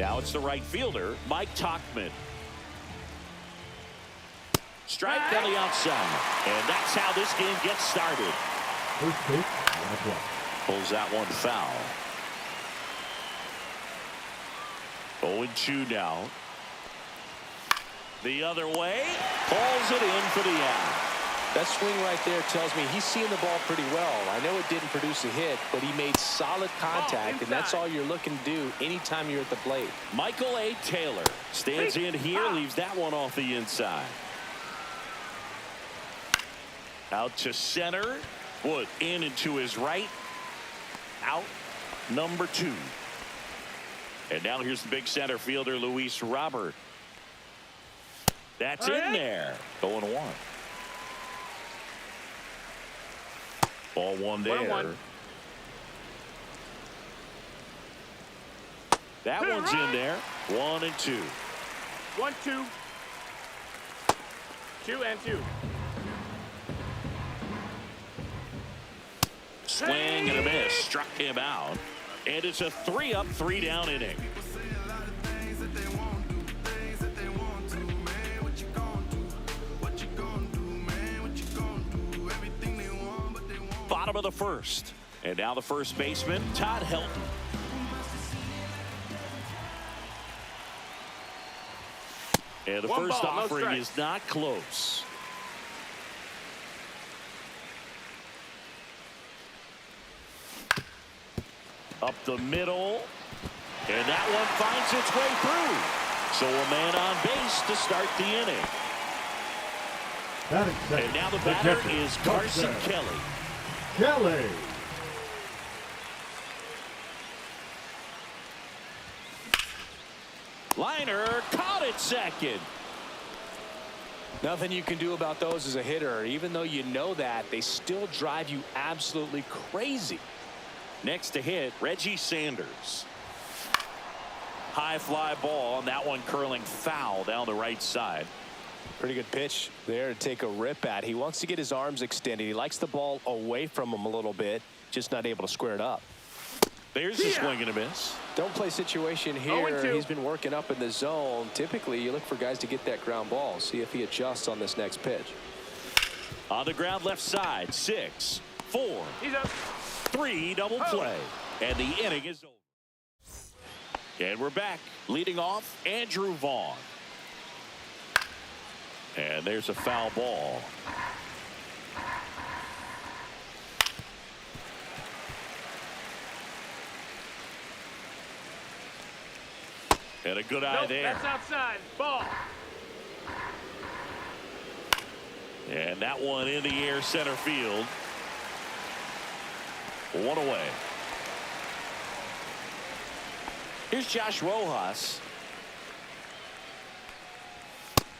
Now it's the right fielder, Mike Tauchman. Strike on the outside. And that's how this game gets started. First pitch, Pulls that one foul. 0-2 now. The other way. Pulls it in for the out. That swing right there tells me he's seeing the ball pretty well. I know it didn't produce a hit, but he made solid contact, and that's all you're looking to do anytime you're at the plate. Michael A. Taylor stands in here, leaves that one off the inside. Out to center. Wood in and to his right. Out number 2. And now here's the big center fielder, Luis Robert. That's in there. 0-1. Ball one there. 1-1. That one's in there. 1-2. 1-2. 2-2. Swing and a miss. Struck him out. And it's a 3-up, 3-down inning. Bottom of the first. And now the first baseman, Todd Helton. And the first offering is not close. Up the middle. And that one finds its way through. So a man on base to start the inning. And now the batter is Carson Kelly. Liner caught it second. Nothing you can do about those as a hitter. Even though you know that, they still drive you absolutely crazy. Next to hit, Reggie Sanders. High fly ball, and that one curling foul down the right side. Pretty good pitch there to take a rip at. He wants to get his arms extended. He likes the ball away from him a little bit, just not able to square it up. There's the swing and a miss. Don't play situation here. He's been working up in the zone. Typically, you look for guys to get that ground ball. See if he adjusts on this next pitch. On the ground left side, 6, 4, 3, double play. And the inning is over. And we're back. Leading off, Andrew Vaughn. And there's a foul ball. And a good eye there. That's outside. Ball. And that one in the air center field. One away. Here's Josh Rojas.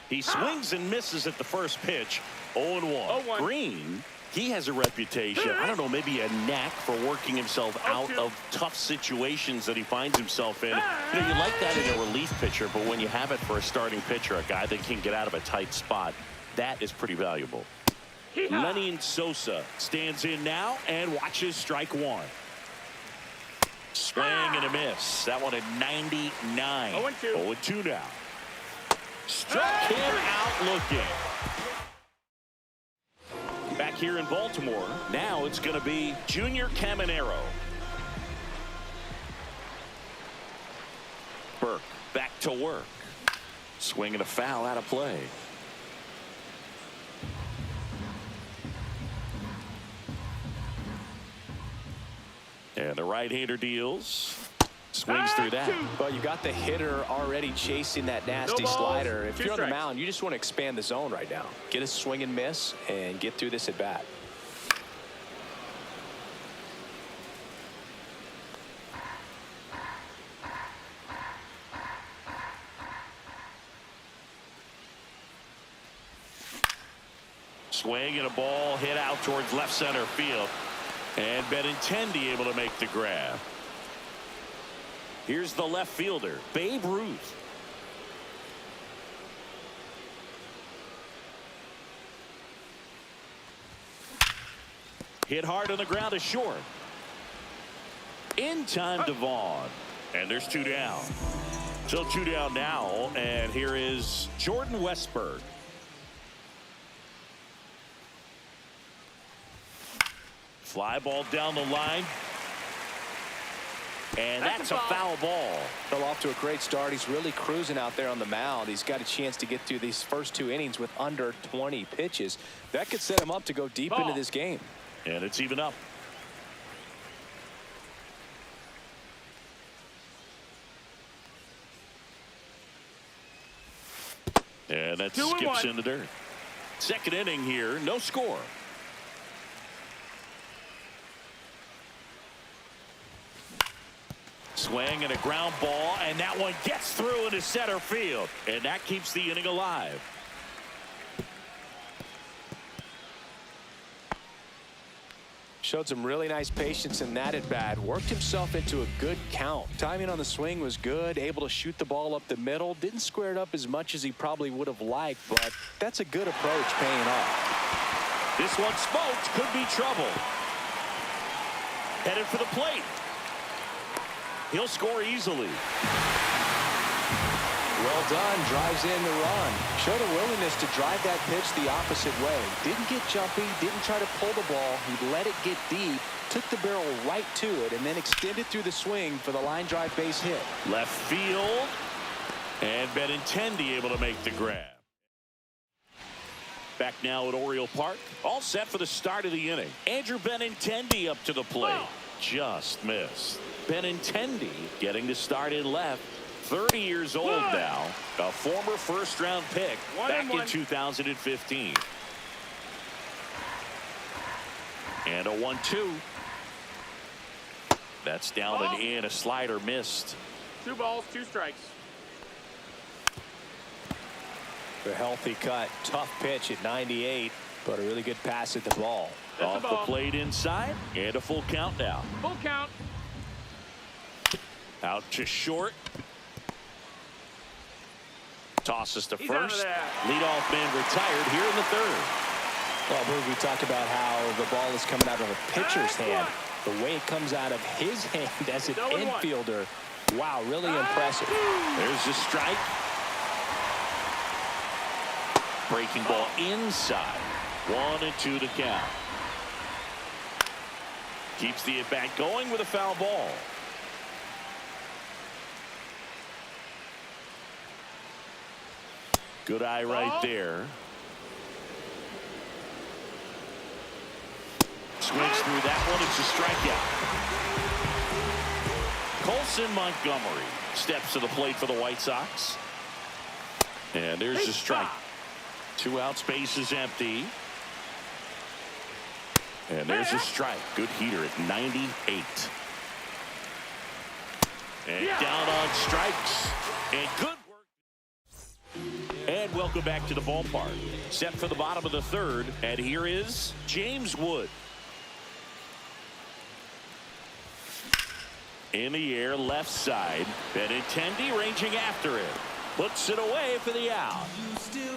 He swings and misses at the first pitch. 0-1. 0-1. Green, he has a reputation, I don't know, maybe a knack for working himself out of tough situations that he finds himself in. You know, you like that in a relief pitcher, but when you have it for a starting pitcher, a guy that can get out of a tight spot, that is pretty valuable. Lenny Sosa stands in now and watches strike one. Swing and a miss. That one at 99. 0-2 now. Struck him out looking. Back here in Baltimore, now it's going to be Junior Caminero. Burke back to work. Swing and a foul out of play. And the right-hander deals. Swings through that. But you got the hitter already chasing that nasty slider. If you're on the mound, you just want to expand the zone right now. Get a swing and miss and get through this at bat. Swing and a ball hit out towards left center field. And Benintendi able to make the grab. Here's the left fielder, Babe Ruth. Hit hard on the ground is short. In time to Vaughn. And there's two down. So 2 down now, and here is Jordan Westberg. Fly ball down the line. And that's a foul ball. Fell off to a great start. He's really cruising out there on the mound. He's got a chance to get through these first 2 innings with under 20 pitches. That could set him up to go deep into this game. And it's even up. And that skips in the dirt. Second inning here, no score. Swing and a ground ball, and that one gets through into center field. And that keeps the inning alive. Showed some really nice patience in that at bat. Worked himself into a good count. Timing on the swing was good. Able to shoot the ball up the middle. Didn't square it up as much as he probably would have liked, but that's a good approach paying off. This one smoked. Could be trouble. Headed for the plate. He'll score easily. Well done. Drives in the run. Showed a willingness to drive that pitch the opposite way. Didn't get jumpy. Didn't try to pull the ball. He let it get deep. Took the barrel right to it and then extended through the swing for the line drive base hit. Left field. And Benintendi able to make the grab. Back now at Oriole Park. All set for the start of the inning. Andrew Benintendi up to the plate. Just missed. Benintendi getting to start in left. 30 years old now. A former first-round pick back in 2015. And a 1-2. That's down and in. A slider missed. 2 balls, 2 strikes. A healthy cut. Tough pitch at 98, but a really good pass at the ball. Off the plate inside, and a full count now. Full count. Out to short. Tosses to He's first. Leadoff man retired here in the third. Well, Bruce, we talked about how the ball is coming out of a pitcher's hand. The way it comes out of his hand as an infielder. Wow, really impressive. There's the strike. Breaking ball inside. 1-2 to count. Keeps the at-bat going with a foul ball. Good eye right there. Swings through that one. It's a strikeout. Colson Montgomery steps to the plate for the White Sox. And there's the strike. 2 outs, base is empty. And there's a strike. Good heater at 98. And down on strikes. And good work. And welcome back to the ballpark. Set for the bottom of the third. And here is James Wood. In the air, left side. Benintendi ranging after it. Puts it away for the out.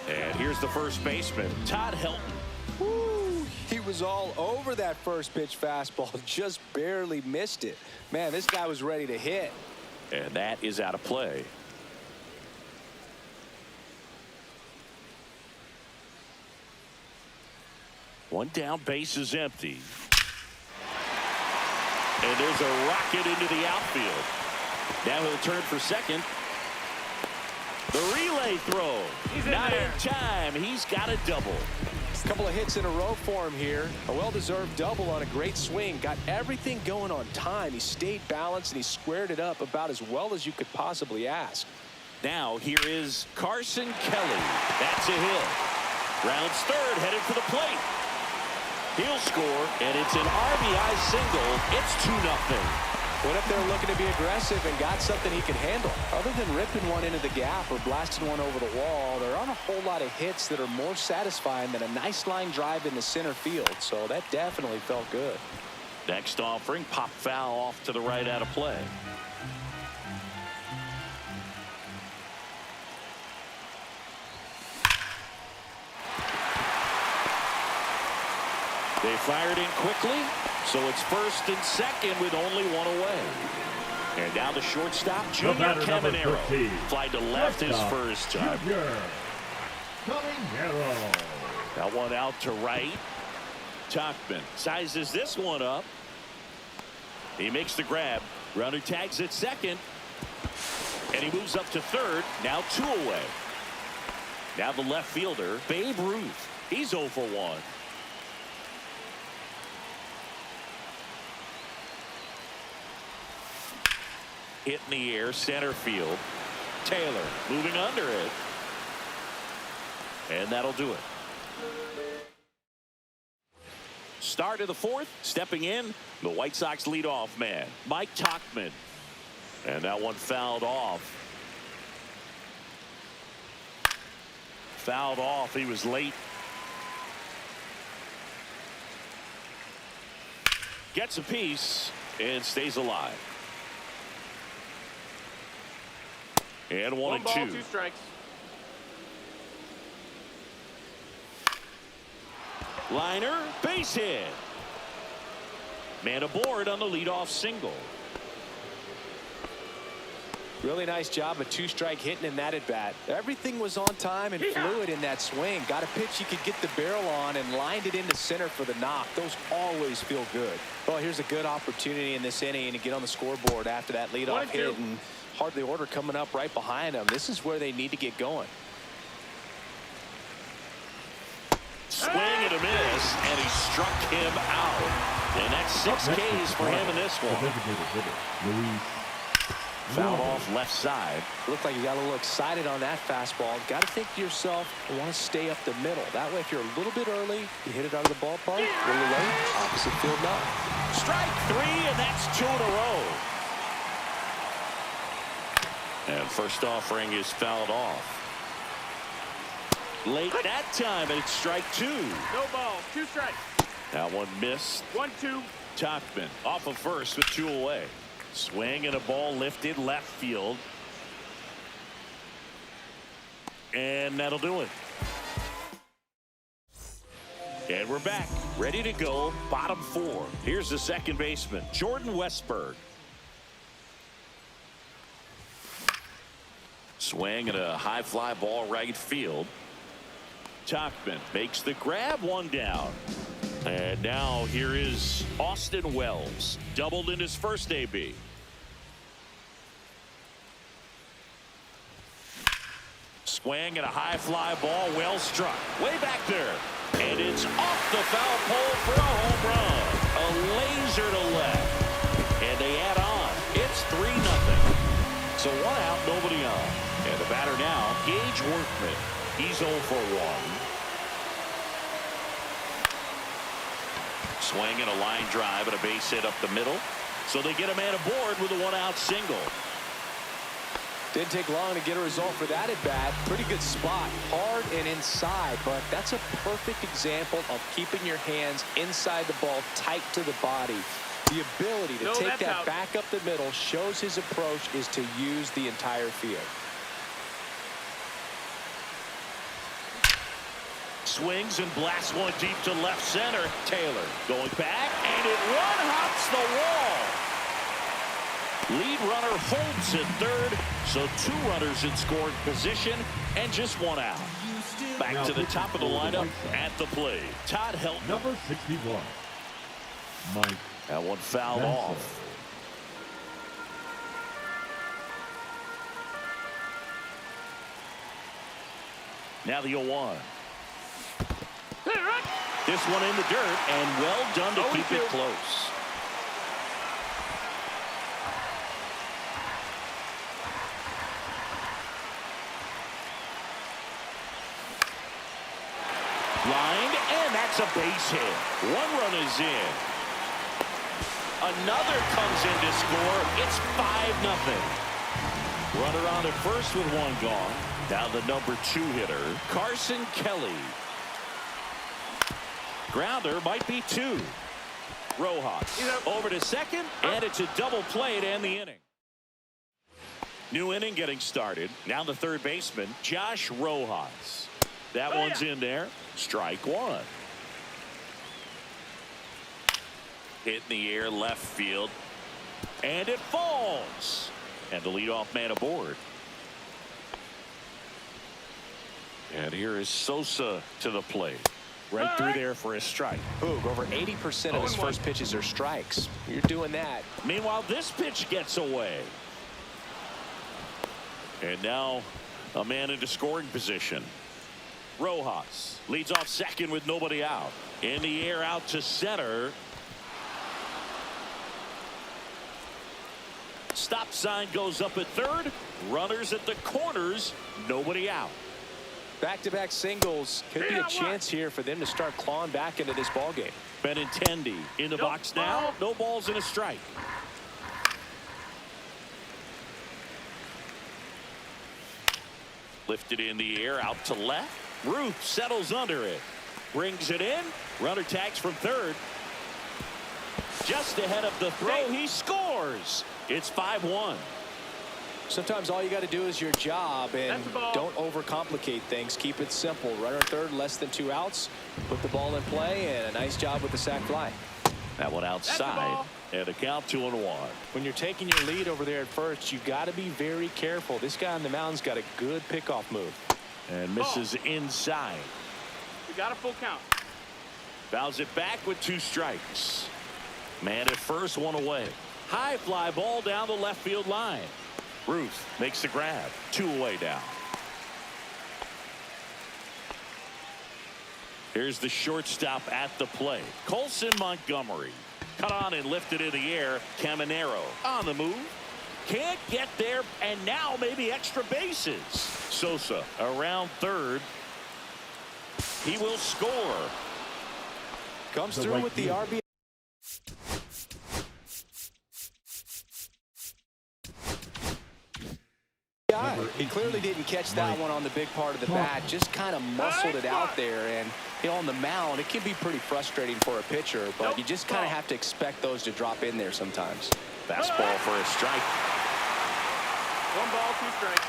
And here's the first baseman, Todd Helton. Woo, he was all over that first pitch fastball. Just barely missed it. Man, this guy was ready to hit. And that is out of play. One down, base is empty. And there's a rocket into the outfield. Now he'll turn for second. The relay throw. Not in time. He's got a double. A couple of hits in a row for him here. A well-deserved double on a great swing. Got everything going on time. He stayed balanced and he squared it up about as well as you could possibly ask. Now here is Carson Kelly. That's a hit. Rounds third, headed for the plate. He'll score, and it's an RBI single. It's 2-0. Went up there looking to be aggressive and got something he could handle. Other than ripping one into the gap or blasting one over the wall, there aren't a whole lot of hits that are more satisfying than a nice line drive in the center field. So that definitely felt good. Next offering, pop foul off to the right, out of play. They fired in quickly, so it's first and second with only one away. And now the shortstop, The Junior batter, number Caminero. 15. Fly to left his Shortstop, first time. Junior Kangaroos. That one out to right. Tachman sizes this one up. He makes the grab. Runner tags at second. And he moves up to third. Now 2 away. Now the left fielder, Babe Ruth. He's 0 for 1. Hit in the air, center field. Taylor moving under it. And that'll do it. Start of the 4th, stepping in, the White Sox leadoff man, Mike Tachman. And that one fouled off. Fouled off. He was late. Gets a piece and stays alive. And 1 and 2. 2 strikes. Liner, base hit. Man aboard on the leadoff single. Really nice job of 2-strike hitting in that at bat. Everything was on time and fluid in that swing. Got a pitch you could get the barrel on and lined it into center for the knock. Those always feel good. Well, here's a good opportunity in this inning to get on the scoreboard after that leadoff hit, and hardly order coming up right behind them. This is where they need to get going. Swing and a miss, and he struck him out. And that's 6 Ks for him in this one. Fouled off left side. Looked like you got a little excited on that fastball. Got to think to yourself, I want to stay up the middle. That way, if you're a little bit early, you hit it out of the ballpark. A little late, opposite field now. Strike 3, and that's 2 in a row. And first offering is fouled off. Late that time, and it's strike 2. No ball. 2 strikes. That one missed. 1-2. Tachman off of first with 2 away. Swing and a ball lifted left field. And that'll do it. And we're back, ready to go, bottom 4. Here's the second baseman, Jordan Westberg. Swing and a high fly ball right field. Tachman makes the grab, 1 down. And now here is Austin Wells, doubled in his first AB. Swing and a high fly ball, well struck, way back there. And it's off the foul pole for a home run. A laser to left. And they add on. It's 3-0. So 1 out, nobody on. And the batter now, Gage Workman. He's 0 for 1. Swing and a line drive and a base hit up the middle. So they get a man aboard with a 1-out single. Didn't take long to get a result for that at bat. Pretty good spot, hard and inside, but that's a perfect example of keeping your hands inside the ball, tight to the body. The ability to take that out. back up the middle shows his approach is to use the entire field. Swings and blasts one deep to left center. Taylor going back, and it one-hops the wall. Lead runner holds at third, so 2 runners in scoring position and just 1 out. Back to the top of the lineup at the plate. Todd Helton. Number 61. Mike. That one fouled off. Now the 0-1. This one in the dirt, and well done to keep it close. Lined, and that's a base hit. 1 run is in. Another comes in to score. It's 5-0. Runner on at first with 1 gone. Now the number 2 hitter, Carson Kelly. Grounder might be 2. Rojas over to second, and it's a double play to end the inning. New inning getting started. Now the third baseman, Josh Rojas. That one's in there. Strike 1. Hit in the air left field. And it falls. And the leadoff man aboard. And here is Sosa to the plate. Right through there for a strike. Boog, over 80% of his first pitches are strikes. You're doing that. Meanwhile, this pitch gets away. And now a man into scoring position. Rojas leads off second with nobody out. In the air out to center. Stop sign goes up at third. Runners at the corners. Nobody out. Back-to-back singles could be a chance here for them to start clawing back into this ball game. Benintendi in the box now. No balls and a strike. Lifted in the air out to left. Ruth settles under it. Brings it in. Runner tags from third. Just ahead of the throw. He scores. It's 5-1. Sometimes all you got to do is your job and don't overcomplicate things. Keep it simple. Runner third, less than 2 outs. Put the ball in play, and a nice job with the sac fly. That one outside. And a count 2-1. When you're taking your lead over there at first, you got to be very careful. This guy on the mound's got a good pickoff move. And misses inside. We got a full count. Fouls it back with 2 strikes. Man at first, 1 away. High fly ball down the left field line. Ruth makes the grab. 2 away now. Here's the shortstop at the plate. Colson Montgomery. Cut on and lifted in the air. Caminero on the move. Can't get there, and now maybe extra bases. Sosa around third. He will score. Comes through with the RBI. He clearly didn't catch that one on the big part of the bat. Just kind of muscled it out there. And you know, on the mound, it can be pretty frustrating for a pitcher, but you just kind of have to expect those to drop in there sometimes. Fastball for a strike. 1 ball, 2 strikes.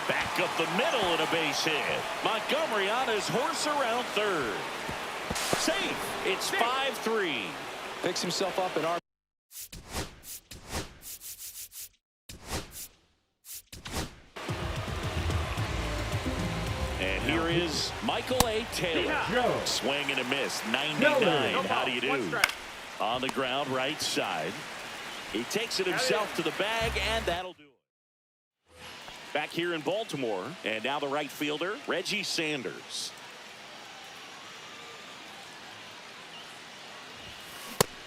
Back up the middle and a base hit. Montgomery on his horse around third. Safe. It's 5-3. Picks himself up in our. And here is Michael A. Taylor. Swing and a miss. 99. How do you do? On the ground, right side. He takes it himself to the bag, and that'll do it. Back here in Baltimore, and now the right fielder, Reggie Sanders.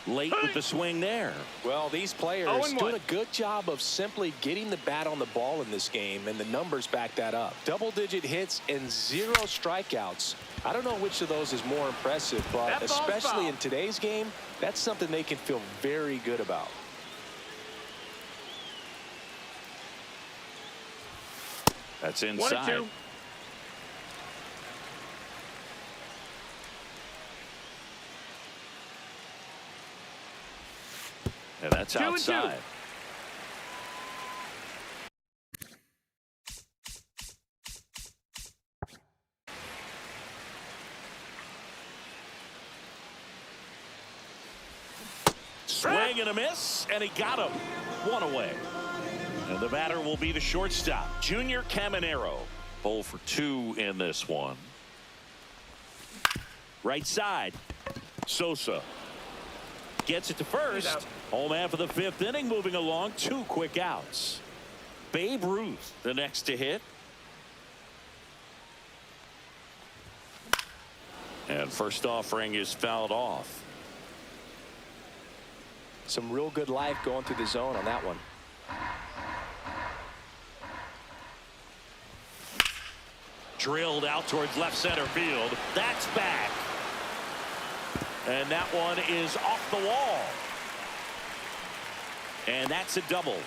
Late with the swing there. Well, these players doing a good job of simply getting the bat on the ball in this game, and the numbers back that up. Double-digit hits and 0 strikeouts. I don't know which of those is more impressive, but especially in today's game, that's something they can feel very good about. That's inside. 1-2. And that's outside. 2. Swing and a miss, and he got him. 1 away. And the batter will be the shortstop, Junior Caminero. 0 for 2 in this one. Right side. Sosa gets it to first. Home man for the 5th inning, moving along. 2 quick outs. Babe Ruth, the next to hit. And first offering is fouled off. Some real good life going through the zone on that one. Drilled out towards left center field. That's back. And that one is off the wall. And that's a double.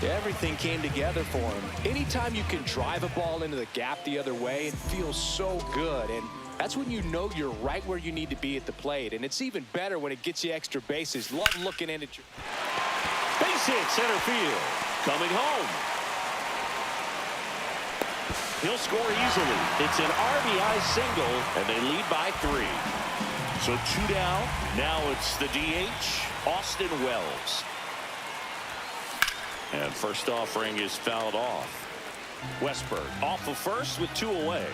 Everything came together for him. Anytime you can drive a ball into the gap the other way, it feels so good. And that's when you know you're right where you need to be at the plate. And it's even better when it gets you extra bases. Love looking in at your base hit center field. Coming home. He'll score easily. It's an RBI single, and they lead by 3. So 2 down. Now it's the DH, Austin Wells. And first offering is fouled off. Westberg off of first with 2 away.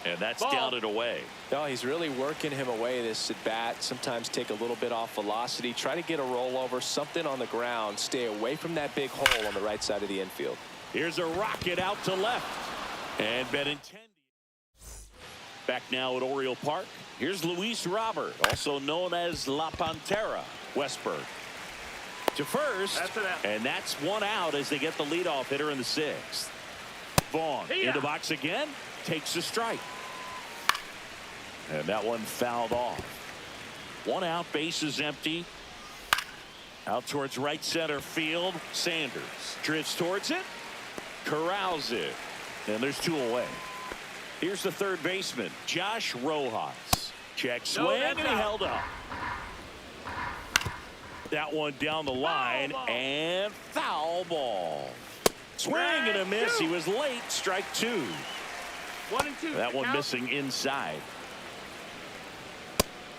And that's down and away. No, he's really working him away this at bat. Sometimes take a little bit off velocity. Try to get a rollover, something on the ground. Stay away from that big hole on the right side of the infield. Here's a rocket out to left. And Benintendi. Back now at Oriole Park. Here's Luis Robert, also known as La Pantera. Westberg to first. And that's 1 out as they get the leadoff hitter in the 6th. Vaughn in the box again. Takes a strike. And that one fouled off. 1 out, bases empty. Out towards right center field. Sanders drifts towards it. Corrals it. And there's 2 away. Here's the third baseman, Josh Rojas. Check swing, and he held up. That one down the line, and foul ball. Swing and a miss. He was late. Strike 2. 1 and 2. That one missing inside.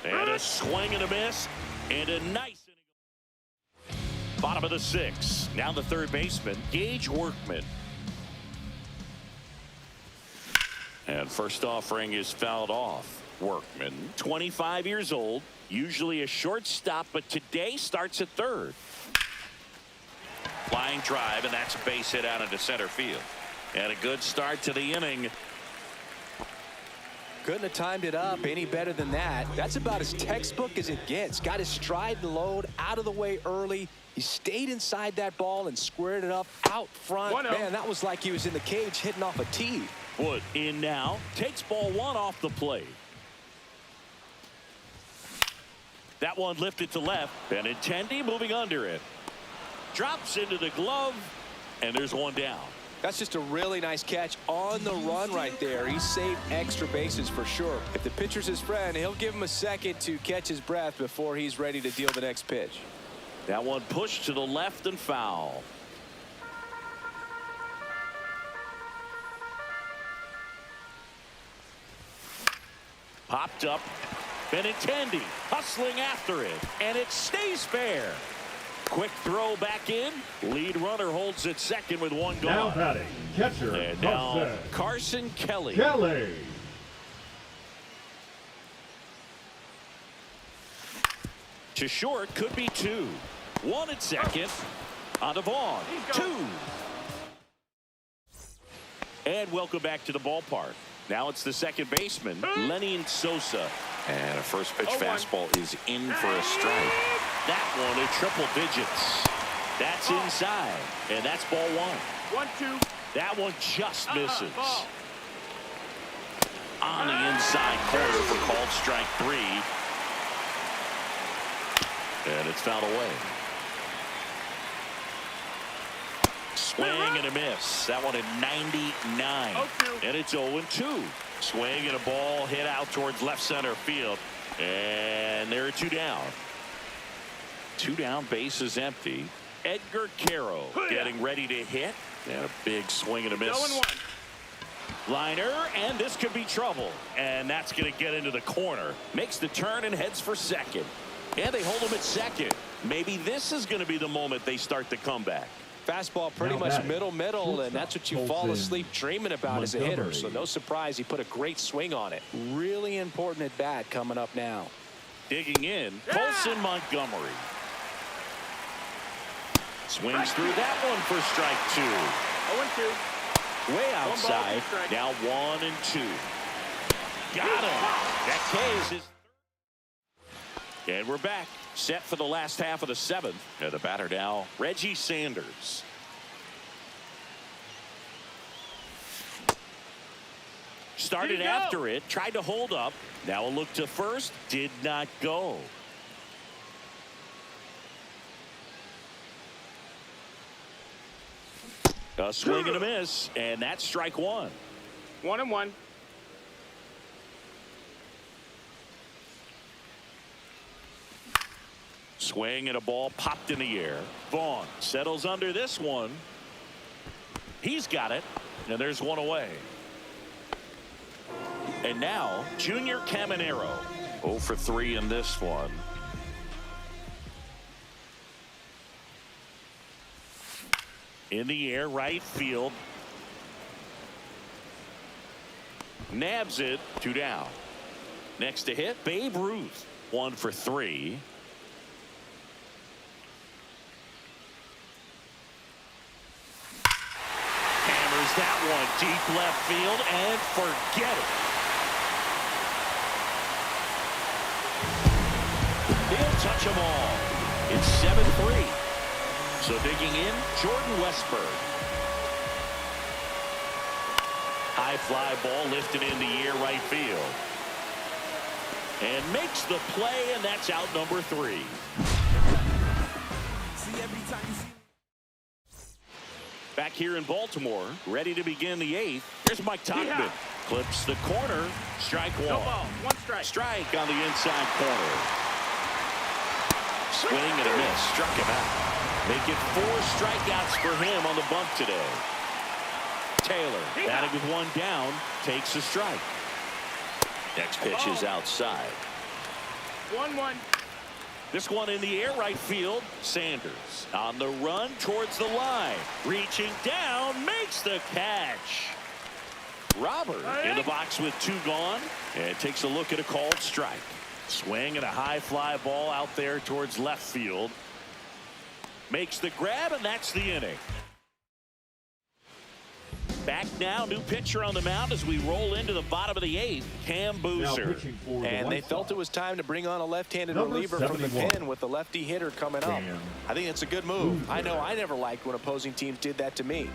And a swing and a miss, and a nice inning. Bottom of the 6th. Now the third baseman, Gage Workman. And first offering is fouled off. Workman, 25 years old, usually a shortstop, but today starts at third. Flying drive, and that's a base hit out into center field. And a good start to the inning. Couldn't have timed it up any better than that. That's about as textbook as it gets. Got his stride and load out of the way early. He stayed inside that ball and squared it up out front. Man, that was like he was in the cage hitting off a tee. Wood in now, takes ball 1 off the plate. That one lifted to left. Benintendi moving under it. Drops into the glove, and there's 1 down. That's just a really nice catch on the run right there. He saved extra bases for sure. If the pitcher's his friend, he'll give him a second to catch his breath before he's ready to deal the next pitch. That one pushed to the left and foul. Popped up. Benintendi hustling after it, and it stays fair. Quick throw back in. Lead runner holds at second with 1 gone. Now batting, catcher, And now Carson Kelly. To short, could be 2. 1 at second. On to Vaughn. 2. And welcome back to the ballpark. Now it's the second baseman, Lenny Sosa. And a first pitch fastball is in for a strike. That one in triple digits. That's inside. And that's ball 1. 1-2. That one just misses. On the inside corner for called strike 3. And it's fouled away. Swing and a miss. That one at 99. And it's 0-2. Swing and a ball hit out towards left center field. And there are 2 down. 2 down, bases empty. Edgar Caro getting ready to hit. And a big swing and a miss. 0-1. Liner, and this could be trouble. And that's going to get into the corner. Makes the turn and heads for second. And they hold him at second. Maybe this is going to be the moment they start the comeback. Fastball pretty much middle, and that's what you fall asleep dreaming about as a hitter. So no surprise he put a great swing on it. Really important at bat coming up now. Digging in, Colson Montgomery. Swings through that one for strike 2. 0-2. Way outside. Now 1-2. Got him. That K is his. And we're back. Set for the last half of the 7th. And the batter now, Reggie Sanders. Started after it, tried to hold up. Now a look to first, did not go. A swing and a miss, and that's strike 1. 1-1. Swing and a ball popped in the air. Vaughn settles under this one. He's got it, and there's 1 away. And now, Junior Caminero. 0 for 3 in this one. In the air, right field. Nabs it, 2 down. Next to hit, Babe Ruth. 1 for 3. Hammers that one deep left field and forget it. He'll touch them all. It's 7-3. So digging in, Jordan Westburg. High fly ball lifted in the air right field. And makes the play, and that's out number 3. Back here in Baltimore, ready to begin the 8th. Here's Mike Tauchman. Clips the corner. Strike 1. No ball. 1 strike. Strike on the inside corner. Swing and a miss. Struck him out. Make it 4 strikeouts for him on the bunt today. Taylor, batting with 1 down, takes a strike. Next pitch is outside. 1-1. This one in the air right field. Sanders on the run towards the line. Reaching down, makes the catch. Robert in the box with 2 gone and takes a look at a called strike. Swing and a high fly ball out there towards left field. Makes the grab, and that's the inning. Back now, new pitcher on the mound as we roll into the bottom of the 8th, Cam Boozer. And they felt it was time to bring on a left-handed reliever from the pen with the lefty hitter coming up. I think it's a good move. I know I never liked when opposing teams did that to me.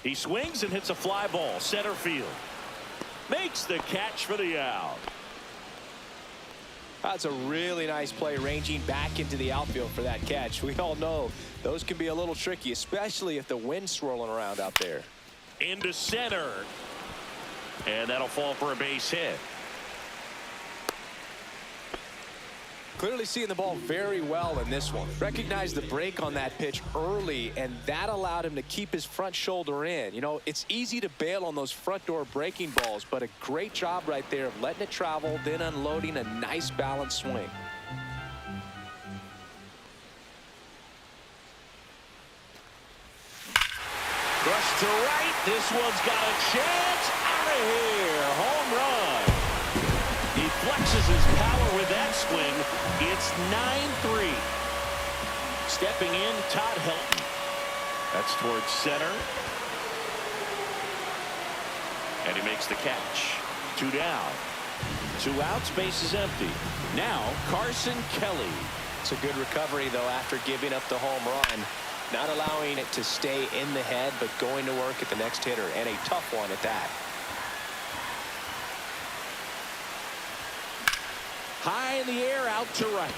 He swings and hits a fly ball, center field. Makes the catch for the out. That's a really nice play, ranging back into the outfield for that catch. We all know those can be a little tricky, especially if the wind's swirling around out there. Into center. And that'll fall for a base hit. Clearly seeing the ball very well in this one. Recognized the break on that pitch early, and that allowed him to keep his front shoulder in. You know, it's easy to bail on those front door breaking balls, but a great job right there of letting it travel, then unloading a nice balanced swing. Rush to right. This one's got a chance. Out of here. Home run. He flexes his power with that swing. It's 9-3. Stepping in, Todd Helton. That's towards center. And he makes the catch. 2 down. 2 outs, base is empty. Now, Carson Kelly. It's a good recovery, though, after giving up the home run. Not allowing it to stay in the head, but going to work at the next hitter, and a tough one at that. High in the air, out to right.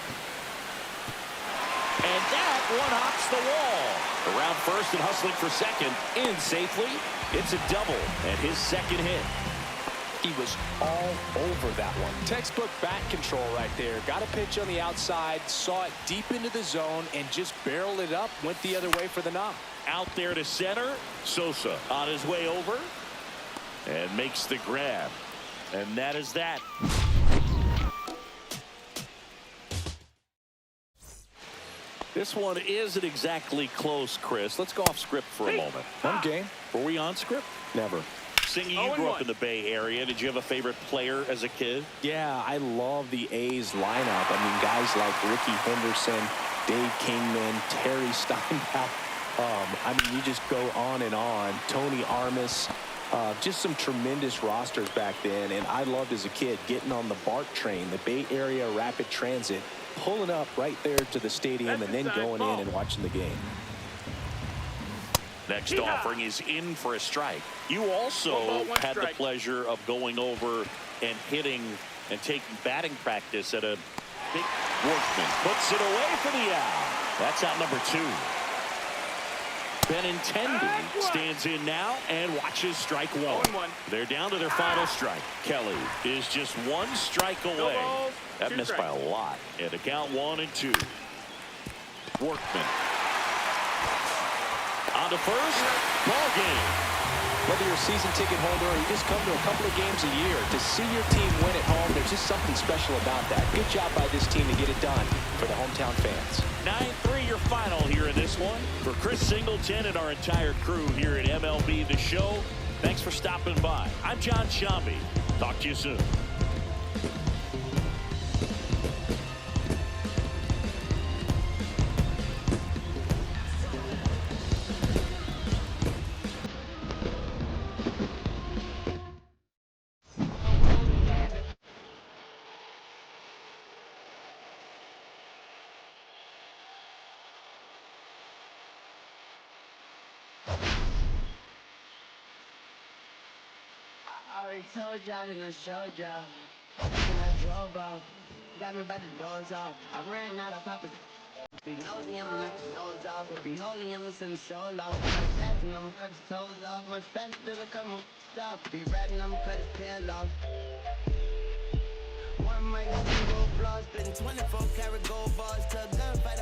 And that one hops the wall. Around first and hustling for second. In safely. It's a double and his second hit. He was all over that one. Textbook bat control right there. Got a pitch on the outside, saw it deep into the zone, and just barreled it up. Went the other way for the knock. Out there to center. Sosa on his way over. And makes the grab. And that is that. This one isn't exactly close, Chris. Let's go off script for a moment. One game. Were we on script? Never. Singy, you grew up in the Bay Area. Did you have a favorite player as a kid? Yeah, I love the A's lineup. I mean, guys like Ricky Henderson, Dave Kingman, Terry Steinbach. I mean, you just go on and on. Tony Armas. Just some tremendous rosters back then. And I loved as a kid getting on the BART train, the Bay Area Rapid Transit, pulling up right there to the stadium and then going in and watching the game. Next offering is in for a strike. You also had the pleasure of going over and hitting and taking batting practice at a big Workman. Puts it away for the out. That's out number 2. Benintendi stands in now and watches strike 1. They're down to their final strike. Kelly is just 1 strike away. That missed by a lot. And to count 1 and 2. Workman. On to first. Ball game. Whether you're a season ticket holder or you just come to a couple of games a year, to see your team win at home, there's just something special about that. Good job by this team to get it done for the hometown fans. 9-3 your final here in this one. For Chris Singleton and our entire crew here at MLB The Show, thanks for stopping by. I'm John Shambi. Talk to you soon. I already told y'all and I showed y'all. And I drove off. Got me by the doors off. I ran out of poppers. Be nosy, I'ma knock his nose off. Be holy, I'ma send him so low. Passing, I'ma cut his toes off. Much faster than I come on. Stop. Be rapping, I'ma cut his tail off. One mic, 0 flaws. Spitting 24 karat gold bars. Till gunfight,